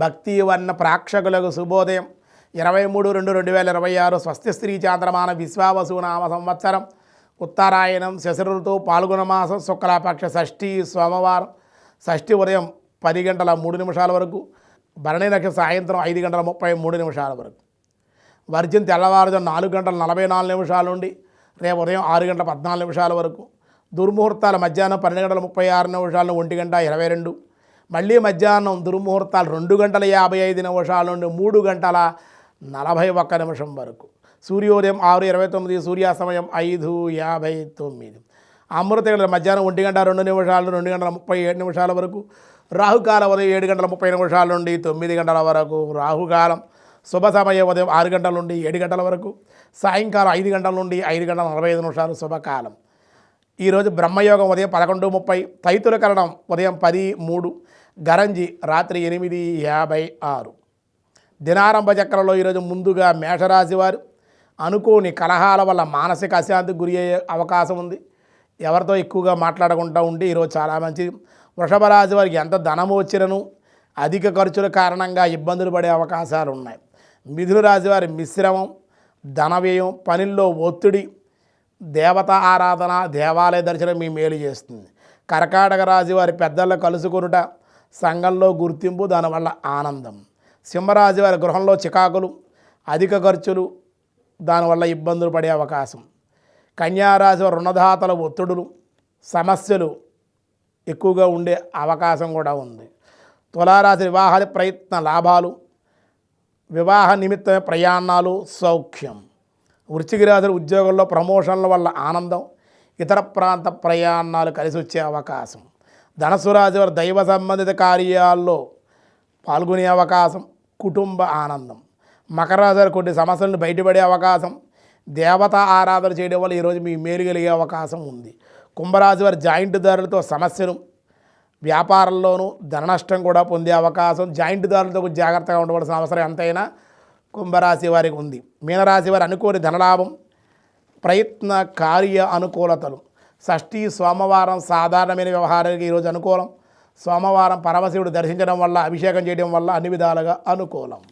భక్తి వర్ణ ప్రేక్షకులకు శుభోదయం 23/2/2026 స్వస్తి స్త్రీ చాంద్రమాన విశ్వావసు నామ సంవత్సరం ఉత్తరాయణం శశిరుతో పాల్గొన మాసం శుక్లపక్ష షష్ఠి సోమవారం షష్ఠి ఉదయం 10:03 వరకు భరణి నక్షత్రం సాయంత్రం 5:33 వరకు వర్జం తెల్లవారుజాము 4:44 నుండి రేపు ఉదయం 6:14 వరకు దుర్ముహూర్తాలు మధ్యాహ్నం 12:36 నుండి 1:22 మళ్ళీ మధ్యాహ్నం దుర్ముహూర్తాలు 2:55 నుండి 3:41 వరకు సూర్యోదయం 6:29 సూర్యాస్తమయం 5:59 అమృత మధ్యాహ్నం 1:02 నుండి 2:37 వరకు రాహుకాలం ఉదయం 7:30 నుండి 9 వరకు రాహుకాలం శుభ సమయం ఉదయం 6 గంటల నుండి 7 వరకు సాయంకాలం 5 గంటల నుండి 5:45 శుభకాలం. ఈరోజు బ్రహ్మయోగం ఉదయం 11:30 తైతుల కరణం ఉదయం 10:03 గరంజి రాత్రి 8:56. దినారంభ చక్రంలో ఈరోజు ముందుగా మేషరాశి వారు అనుకోని కలహాల వల్ల మానసిక అశాంతికి గురి అయ్యే అవకాశం ఉంది. ఎవరితో ఎక్కువగా మాట్లాడకుండా ఉండి ఈరోజు చాలా మంచిది. వృషభ రాశి వారికి ఎంత ధనము వచ్చినను అధిక ఖర్చుల కారణంగా ఇబ్బందులు పడే అవకాశాలు ఉన్నాయి. మిథున రాశి వారి మిశ్రమం, ధన వ్యయం, పనుల్లో ఒత్తిడి, దేవతా ఆరాధన, దేవాలయ దర్శనం మీ మేలు చేస్తుంది. కర్కాటక రాశి వారి పెద్దల్లో కలుసుకొనుట, సంఘంలో గుర్తింపు, దానివల్ల ఆనందం. సింహరాశి వారి గృహంలో చికాకులు, అధిక ఖర్చులు, దానివల్ల ఇబ్బందులు పడే అవకాశం. కన్యారాశి వారి రుణదాతల ఒత్తిడులు, సమస్యలు ఎక్కువగా ఉండే అవకాశం కూడా ఉంది. తులారాశి వివాహాల ప్రయత్న లాభాలు, వివాహ నిమిత్తమే ప్రయాణాలు, సౌఖ్యం. వృశ్చిక రాశి ఉద్యోగంలో ప్రమోషన్ల వల్ల ఆనందం, ఇతర ప్రాంత ప్రయాణాలు కలిసి వచ్చే అవకాశం. ధనుసు రాశి వారి దైవ సంబంధిత కార్యాల్లో పాల్గొనే అవకాశం, కుటుంబ ఆనందం. మకర రాశి వారు కొన్ని సమస్యలను బయటపడే అవకాశం, దేవతా ఆరాధన చేయడం వల్ల ఈరోజు మీ మేలు కలిగే అవకాశం ఉంది. కుంభరాశి వారి జాయింట్ దారులతో సమస్యలు, వ్యాపారంలోనూ ధన నష్టం కూడా పొందే అవకాశం. జాయింట్ దారులతో జాగ్రత్తగా ఉండవలసిన అవసరం ఎంతైనా కుంభరాశి వారికి ఉంది. మీనరాశి వారు అనుకోని ధనలాభం, ప్రయత్న కార్య అనుకూలతలు. షష్ఠి సోమవారం సాధారణమైన వ్యవహారానికి ఈరోజు అనుకూలం. సోమవారం పరమశివుడు దర్శించడం వల్ల, అభిషేకం చేయడం వల్ల అన్ని విధాలుగా అనుకూలం.